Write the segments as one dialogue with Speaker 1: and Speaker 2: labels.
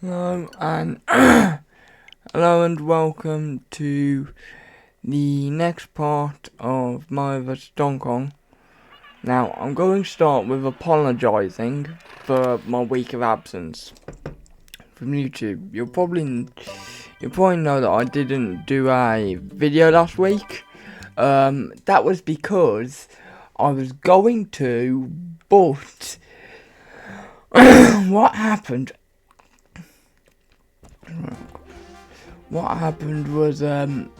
Speaker 1: Hello and hello and welcome to the next part of Mario vs Donkey Kong. Now I'm going to start with apologising for my week of absence from YouTube. You'll probably know that I didn't do a video last week. That was because I was going to, but what happened? What happened was, when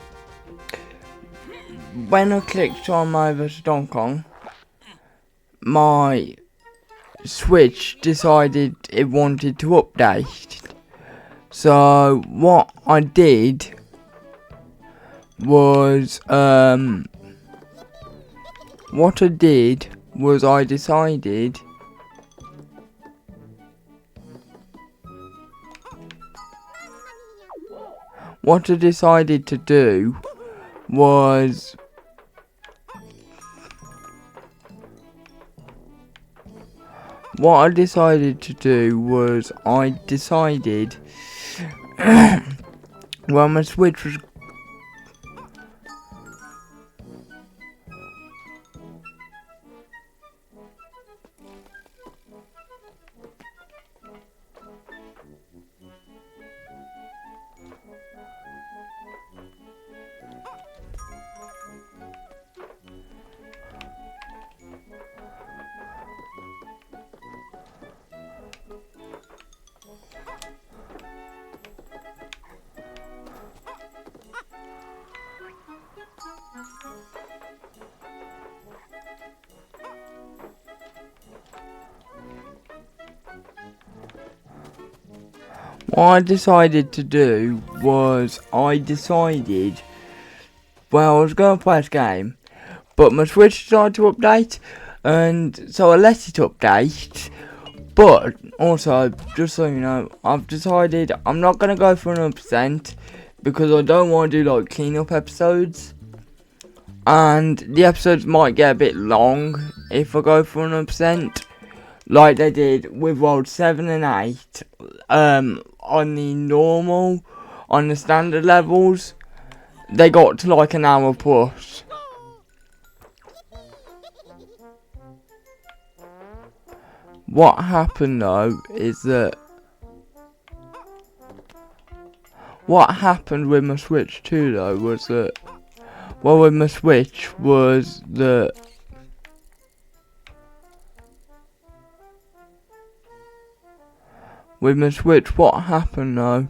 Speaker 1: I clicked on my vs Donkey Kong, my Switch decided it wanted to update. So what I did was, I decided to do was well, my Switch was what I decided to do was I was going to play this game, but my Switch decided to update, and so I let it update. But also, just so you know, I've decided I'm not going to go for 100% because I don't want to do like cleanup episodes, and the episodes might get a bit long if I go for 100%. Like they did with World 7 and 8, on the standard levels, they got to like an hour plus. What happened though is that, what happened with my Switch 2 though was that, with my Switch what happened though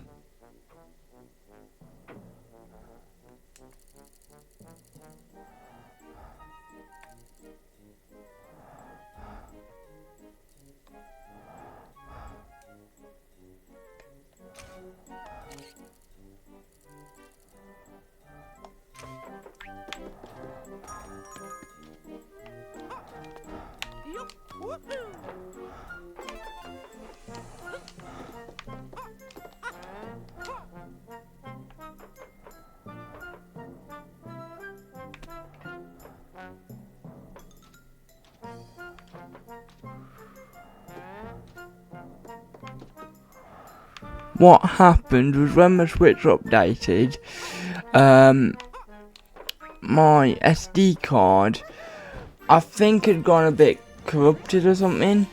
Speaker 1: what happened was when my Switch updated, my SD card, I think, had gone a bit corrupted or something,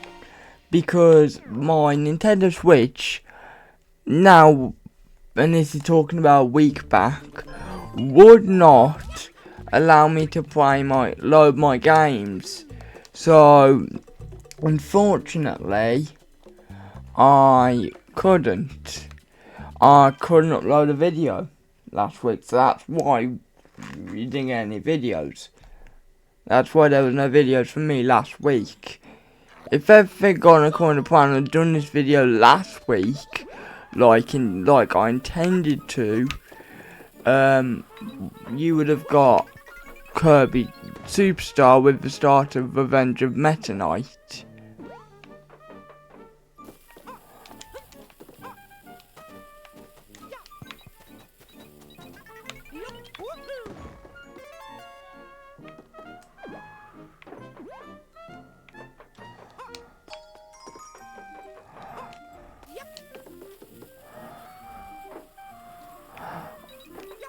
Speaker 1: because my Nintendo Switch now, and this is talking about a week back, would not allow me to load my games. So unfortunately I couldn't upload a video last week, so that's why we didn't get any videos. That's why there was no videos from me last week. If everything gone according to plan, I'd done this video last week, like I intended to, you would have got Kirby Superstar with the start of Revenge of Meta Knight.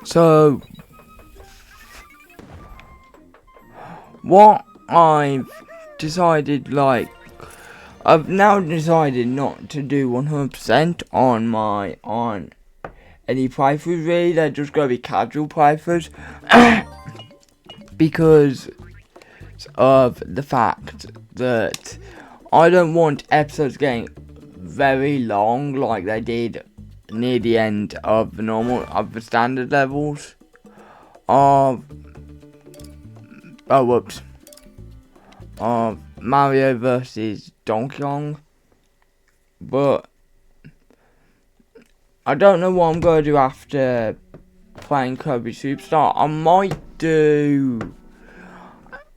Speaker 1: So, what I've decided, like, I've now decided not to do 100% on any playthroughs really. They're just gonna be casual playthroughs because of the fact that I don't want episodes getting very long like they did near the end of the standard levels of of Mario versus Donkey Kong. But I don't know what I'm gonna do after playing Kirby Superstar.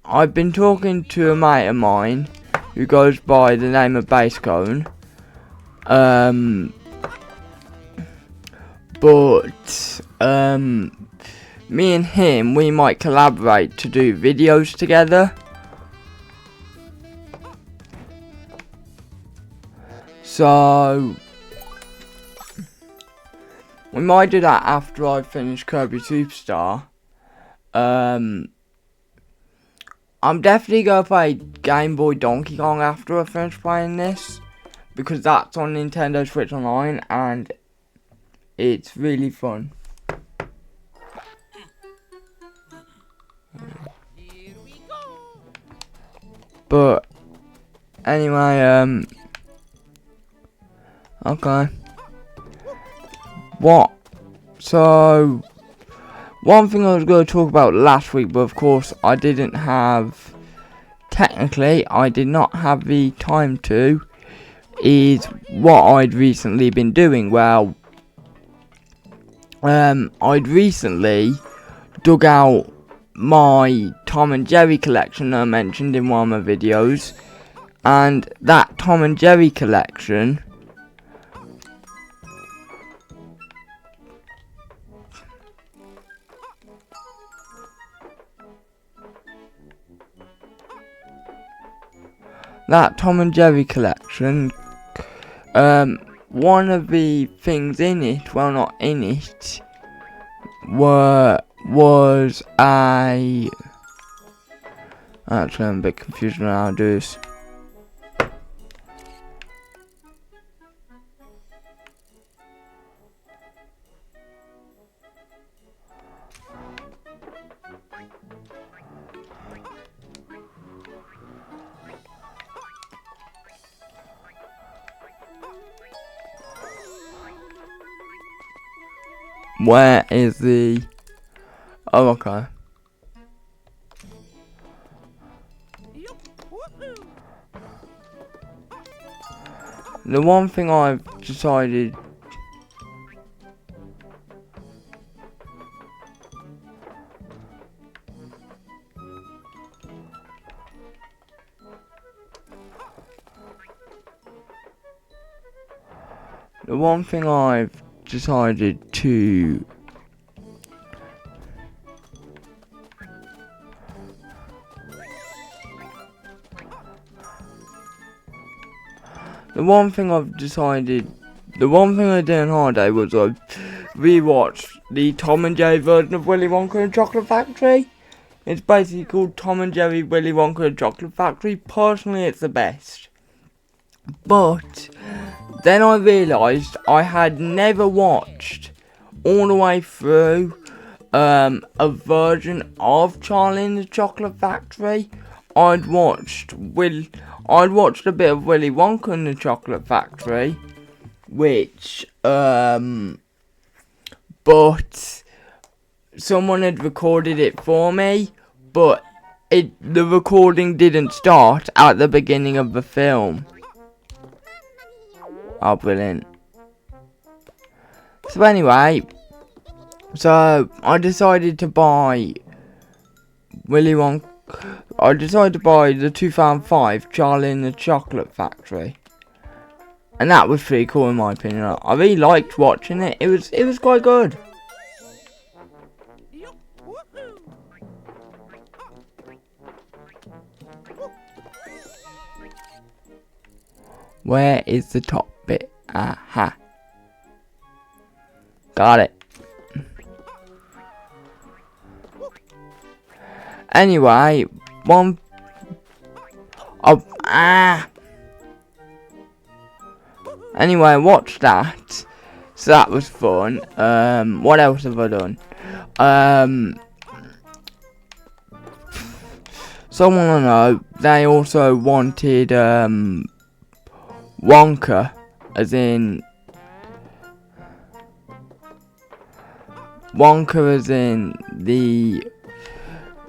Speaker 1: I've been talking to a mate of mine who goes by the name of Basecone. But me and him, we might collaborate to do videos together. So we might do that after I finish Kirby Superstar. I'm definitely gonna play Game Boy Donkey Kong after I finish playing this, because that's on Nintendo Switch Online and it's really fun. But anyway, okay. So one thing I was going to talk about last week, but of course I did not have the time to, is what I'd recently been doing. Well, I'd recently dug out my Tom and Jerry collection that I mentioned in one of my videos, and that Tom and Jerry collection one of the things in it, well, not in it, was a... Actually, I'm a bit confused on how to do this. Where is the... Oh, okay. The one thing I've decided... The one thing I've decided to... The one thing I did on holiday was I rewatched the Tom and Jerry version of Willy Wonka and Chocolate Factory. It's basically called Tom and Jerry, Willy Wonka and Chocolate Factory. Personally, it's the best. But then I realised I had never watched all the way through a version of Charlie and the Chocolate Factory. I'd watched a bit of Willy Wonka and the Chocolate Factory, which but someone had recorded it for me, but the recording didn't start at the beginning of the film. Oh, brilliant. So anyway, I decided to buy the 2005 Charlie and the Chocolate Factory, and that was pretty cool in my opinion. I really liked watching it. It was quite good. Where is the top bit? Aha. Got it. Anyway, Anyway, I watched that. So that was fun. What else have I done? Someone I know, they also wanted Wonka, as in the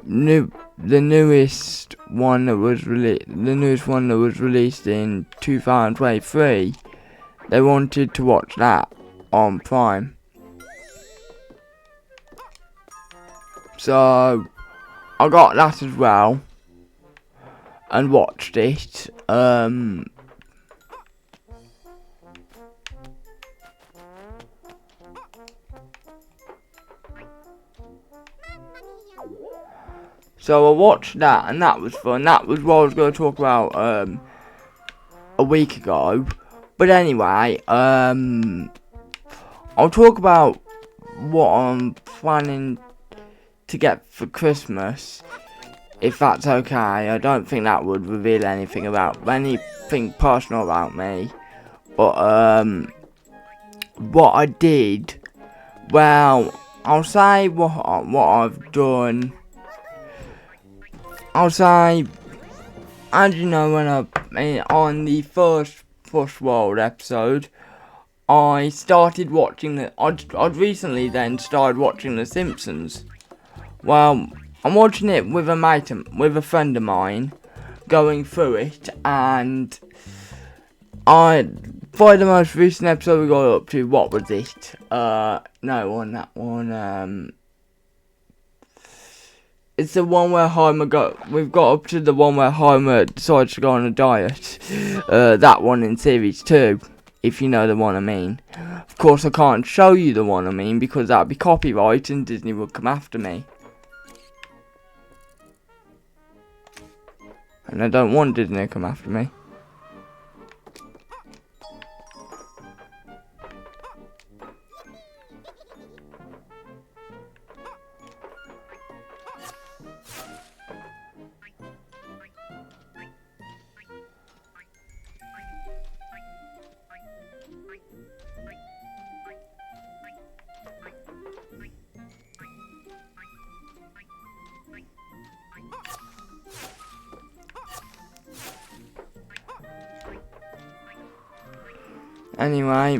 Speaker 1: newest one that was released in 2023. They wanted to watch that on Prime. So I got that as well and watched it. So I watched that and that was fun. That was what I was going to talk about a week ago. But anyway, I'll talk about what I'm planning to get for Christmas, if that's okay. I don't think that would reveal anything personal about me. But what I did, well, I'll say what I've done. I'll say, as you know, on the first Push World episode, I started watching I'd recently then started watching The Simpsons. Well, I'm watching it with a friend of mine, going through it, and by the most recent episode we got up to, what was it? It's the one where we've got up to the one where Homer decides to go on a diet. That one in series 2, if you know the one I mean. Of course, I can't show you the one I mean because that'd be copyright and Disney would come after me. And I don't want Disney to come after me. Anyway,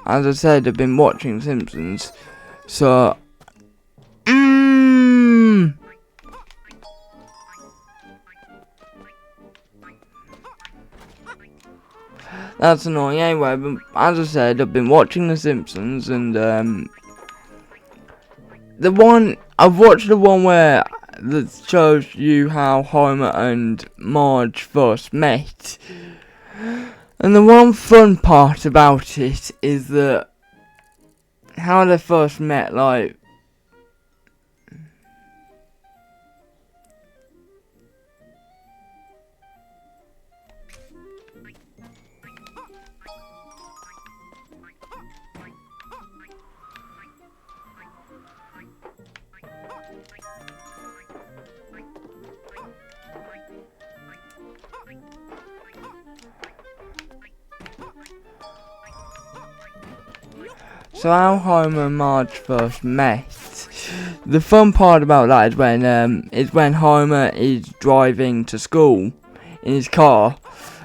Speaker 1: as I said, I've been watching Simpsons, so, that's annoying. Anyway, but as I said, I've been watching The Simpsons, and, I've watched the one where that shows you how Homer and Marge first met. And the one fun part about it is that how they first met, like, so how Homer and Marge first met. The fun part about that is when Homer is driving to school in his car,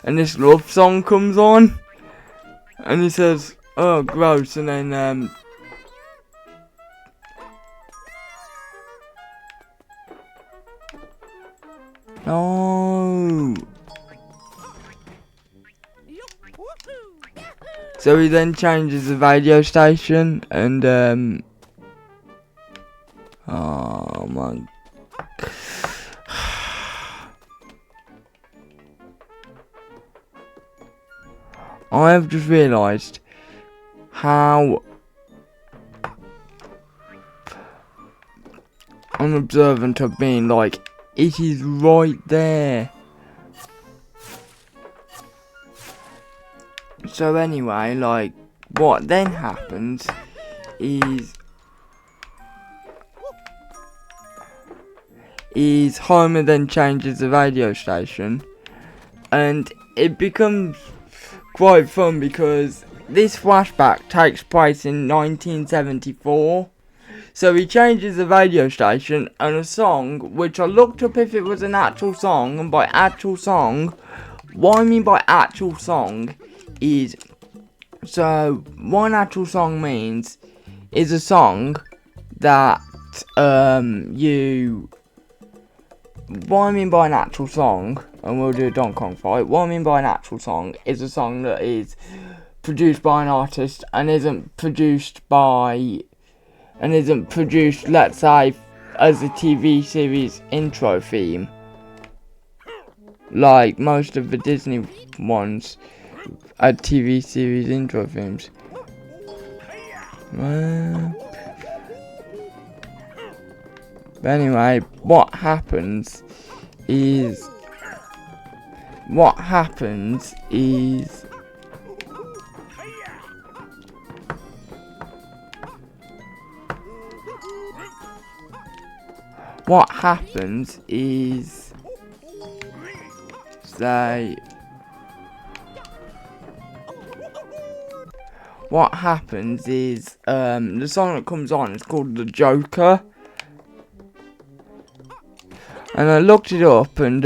Speaker 1: and this love song comes on, and he says, "Oh, gross," and then no. So he then changes the radio station, and oh my. I have just realised how unobservant I've been. Like, it is right there. So anyway, like, what then happens is Homer then changes the radio station, and it becomes quite fun because this flashback takes place in 1974. So he changes the radio station, and a song, which I looked up if it was an actual song, and by actual song, what I mean by actual song is, so what an actual song means is a song that what I mean by an actual song, and we'll do a Donkey Kong fight, what I mean by an actual song is a song that is produced by an artist and isn't produced, let's say, as a TV series intro theme, like most of the Disney ones are TV series intro themes. But anyway, what happens is what happens is say what happens is the song that comes on is called The Joker. And I looked it up, and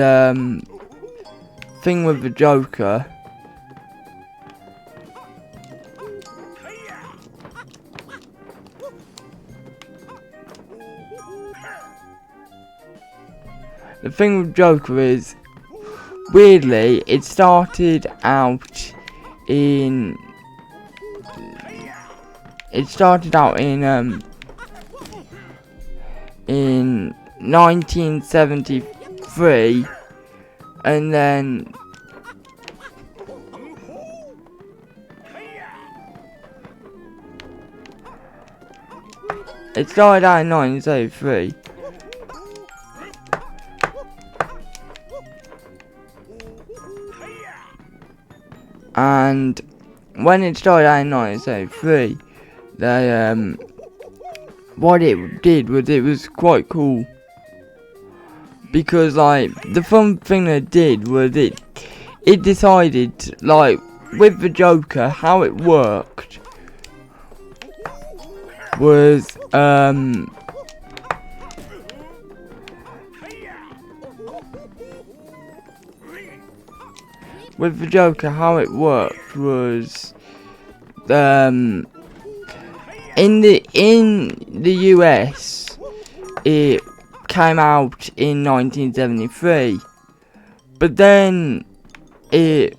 Speaker 1: thing with the Joker, the thing with Joker is, weirdly, it started out in 1973, and then it started out in 1973, and when it started out in 1973, they what it did was, it was quite cool, because like the fun thing they did was it decided, like, with the Joker, how it worked was with the Joker, how it worked was in the US, it came out in 1973, but then it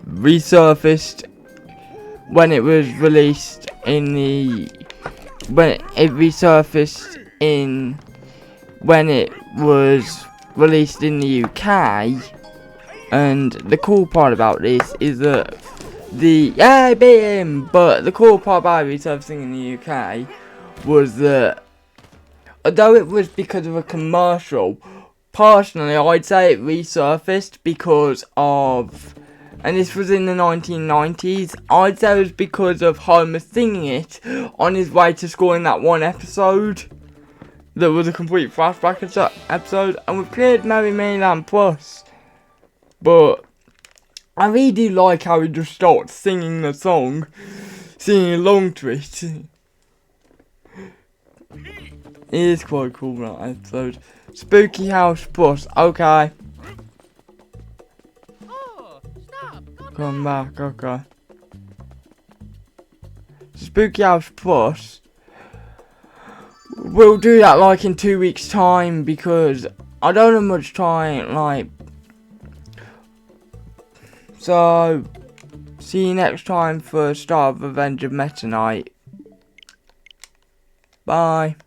Speaker 1: resurfaced when it was released when it was released in the UK. And the cool part about this is that but the cool part about resurfacing in the UK was that, although it was because of a commercial, personally I'd say it resurfaced because of, and this was in the 1990s, I'd say it was because of Homer singing it on his way to school in that one episode that was a complete flashback episode, and we've cleared Merry Mainland Plus, but I really do like how he just starts singing the song, singing along to it. It is quite cool, that episode. Spooky House Plus, okay. Come back, okay. Spooky House Plus, we'll do that like in 2 weeks' time, because I don't have much time, like. So See you next time for Star of Revenge of Meta Knight. Bye.